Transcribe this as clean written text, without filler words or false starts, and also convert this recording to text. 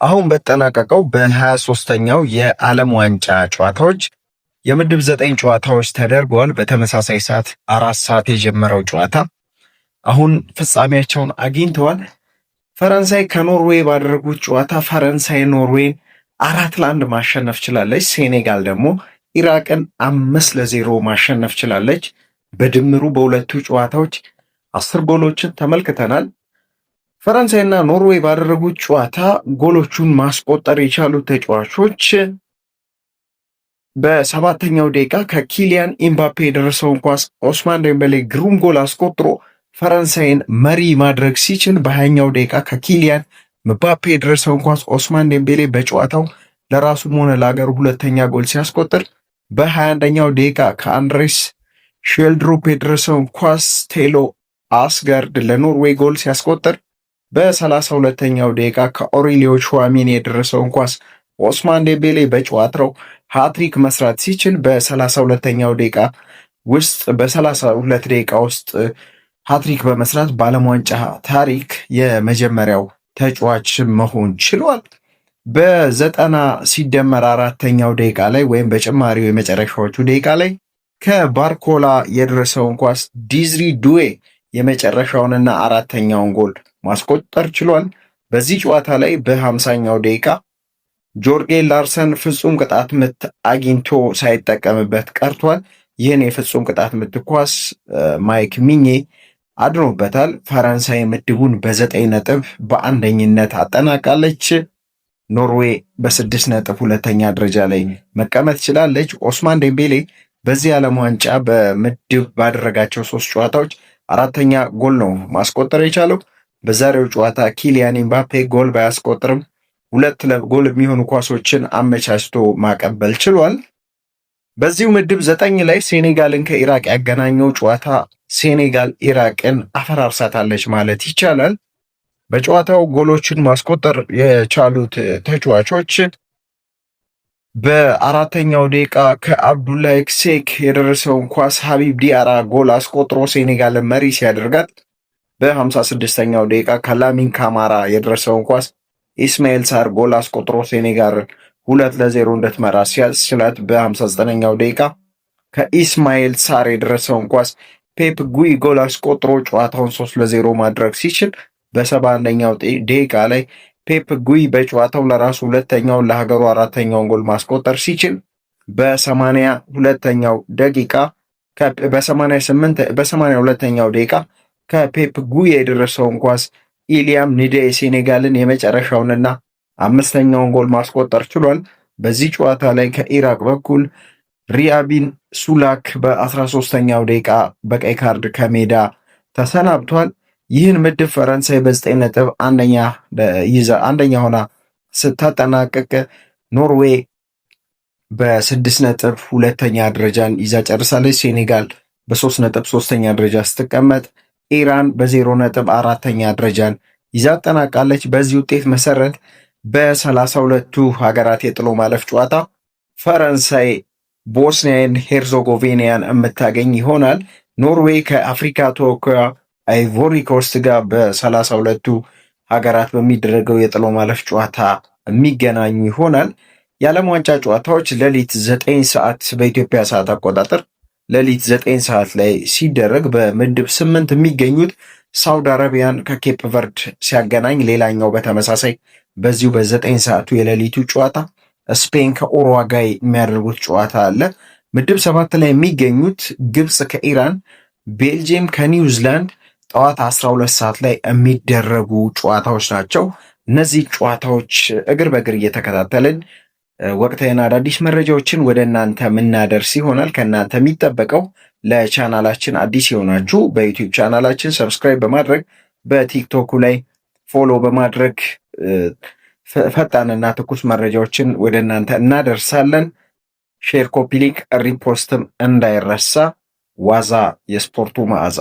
አሁን በተጠናቀቀው በ23ኛው የዓለም ዋንጫ ጨዋታዎች የምድብ 9 ጨዋታዎች ተደርገዋል። በተመሳሳይ ሰዓት 4 ሰዓት የጀመረው ጨዋታ አሁን ፍጻሜያቸውን አግኝተዋል። ፈረንሳይ ከኖርዌይ ባደረጉት ጨዋታ ፈረንሳይ ኖርዌይን 4-1 ማሸነፍ ችላለች። ሴኔጋል ደግሞ ኢራቅን 5-0 ማሸነፍ ችላለች። በድምሩ በሁለቱ ጨዋታዎች 10 ጎሎችን ተመልክተናል። ፈረንሳይና ኖርዌይ ባደረጉት ጨዋታ ጎሎቹን ማስቆጠር የቻሉት ተጫዋቾች በሰባተኛው ደቂቃ ከኪሊያን ኢምባፔ የደረሰውን ኳስ ኦስማን ዴምቤሌ ግሩም ጎል አስቆጥሮ ፈረንሳይን መሪ ማድረግ ሲችል በ20ኛው ደቂቃ ከኪሊያን ምባፔ የደረሰውን ኳስ ኦስማን ዴምቤሌ በጨዋታው ለራሱም ሆነ ለሀገሩ ሁለተኛ ጎል ሲያስቆጥር በ21ኛው ደቂቃ ከአንድሬስ ሼልድሮፕ የደረሰውን ኳስ ቴሎ አስጋርድ ለኖርዌይ ጎል ሲያስቆጥር በ32ኛው ደቂቃ ከኦሪሊዮ ቹዋሜኒ የደረሰውን ኳስ ኦስማን ዴምቤሌ በጨዋታው ሃትሪክ መስራት ሲችል በ32ኛው ደቂቃ ውስጥ በ32 ደቂቃ ውስጥ ሃትሪክ በመስራት በዓለም ዋንጫ ታሪክ የመጀመሪያው ተጫዋች መሆን ችሏል። በ90 ሲደመር አራተኛው ደቂቃ ላይ ወይም በጭማሪው የመጨረሻዎቹ ደቂቃ ላይ ከባርኮላ የደረሰውን ኳስ ዲዝሪ ዱዌ የመጨረሻውንና አራተኛውን ጎል ማስቆጠር ችሏል። በዚህ ጨዋታ ላይ በ50ኛው ደቂቃ ጆርጌ ላርሰን ፍጹም ቅጣት ምት አግኝቶ ሳይጠቀምበት ቀርቷል። ይህን የፍጹም ቅጣት ምት ኳስ ማይክ ሚኜ አድኖበታል። ፈረንሳይ ምድቡን በ9 ነጥብ በአንደኝነት አጠናቃለች። ኖርዌይ በ6 ነጥብ ሁለተኛ ደረጃ ላይ መቀመጥ ችላለች። ኦስማን ዴምቤሌ በዚህ ዓለም ዋንጫ በምድብ ባደረጋቸው 3 ጨዋታዎች አራተኛ ጎል ነው ማስቆጠር የቻለው። በዛሬው ጨዋታ ኪሊያን ኢምባፔ ጎል ባያስቆጥርም 2 ለጎል የሚሆኑ ኳሶችን አመቻችቶ ማቀበል ችሏል። በዚሁ ምድብ 9 ላይ ሴኔጋልን ከኢራቅ ያገናኘው ጨዋታ ሴኔጋል ኢራቅን አፈራርሳታለች ማለት ይቻላል። በጨዋታው ጎሎችን ማስቆጠር የቻሉት ተጫዋቾች በአራተኛው ደቂቃ ከአብዱላይ ሴክ የደረሰውን ኳስ ሀቢብ ዲያራ ጎል አስቆጥሮ ሴኔጋልን መሪ ሲያደርጋት በ56ኛው ደቂቃ ከላሚን ካማራ የደረሰውን ኳስ ኢስማኤል ሳር ጎል አስቆጥሮ ሴኔጋል 2-0 እንድትመራ ሲያስችላት በ59ኛው ደቂቃ ከኢስማኤል ሳር የደረሰውን ኳስ ፔፕ ጉይ ጎል አስቆጥሮ ጨዋታውን 3-0 ማድረግ ሲችል በ71ኛው ደቂቃ ላይ ፔፕ ጉይ በጨዋታው ለራሱ ሁለተኛውን ለሀገሩ አራተኛውን ጎል ማስቆጠር ሲችል በ82ኛው ደቂቃ በ82ኛው ደቂቃ ከፔፕ ጉይ የደረሰውን ኳስ ኢሊያም ኒዴ ሴኔጋልን የመጨረሻውንና 5ኛውን ጎል ማስቆጠር ችሏል። በዚህ ጨዋታ ላይ ከኢራቅ በኩል ሪያቢን ሱላክ በ13ኛው ደቂቃ በቀይ ካርድ ከሜዳ ተሰናብቷል። ይህን ምድብ ፈረንሳይ በ9 ነጥብ አንደኛ ሆና ስታጠናቀቅ ኖርዌይ በ6 ነጥብ ሁለተኛ ደረጃን ይዛ ጨርሳለች። ሴኔጋል በ3 ነጥብ ሶስተኛ ደረጃ ስትቀመጥ ኢራን በ0 ነጥብ አራተኛ ደረጃን ይዛ አጠናቃለች። በዚህ ውጤት መሰረት በ32ቱ ሀገራት የጥሎ ማለፍ ጨዋታ ፈረንሳይ ቦስኒያን ሄርዞጎቬኒያን የምታገኝ ይሆናል። ኖርዌይ ከአፍሪካ ተወካዩ አይቮሪ ኮስት ጋር በ32ቱ ሀገራት በሚደረገው የጥሎ ማለፍ ጨዋታ የሚገናኙ ይሆናል። የዓለም ዋንጫ ጨዋታዎች ሌሊት 9 ሰዓት በኢትዮጵያ ሰዓት አቆጣጠር ሌሊት 9 ሰዓት ላይ ሲደረግ በምድብ 8 የሚገኙት ሳውዲ አረቢያን ከኬፕ ቨርድ ሲያገናኝ፣ ሌላኛው በተመሳሳይ በዚሁ በ9 ሰዓቱ የሌሊቱ ጨዋታ ስፔን ከኡሩጓይ የሚያደርጉት ጨዋታ አለ። ምድብ 7 ላይ የሚገኙት ግብፅ ከኢራን፣ ቤልጅየም ከኒውዚላንድ ጠዋት 12 ሰዓት ላይ የሚደረጉ ጨዋታዎች ናቸው። እነዚህ ጨዋታዎች እግር በእግር እየተከታተልን ወቅታዊና አዳዲስ መረጃዎችን ወደ እናንተ የምናደርስ ይሆናል። ከእናንተ የሚጠበቀው ለቻናላችን አዲስ የሆናችሁ በዩቲዩብ ቻናላችን ሰብስክራይብ በማድረግ በቲክቶኩ ላይ ፎሎ በማድረግ ፈጣንና ትኩስ መረጃዎችን ወደ እናንተ እናደርሳለን። ሼር፣ ኮፒ ሊንክ፣ ሪፖስትም እንዳይረሳ። ዋዛ የስፖርቱ መዓዛ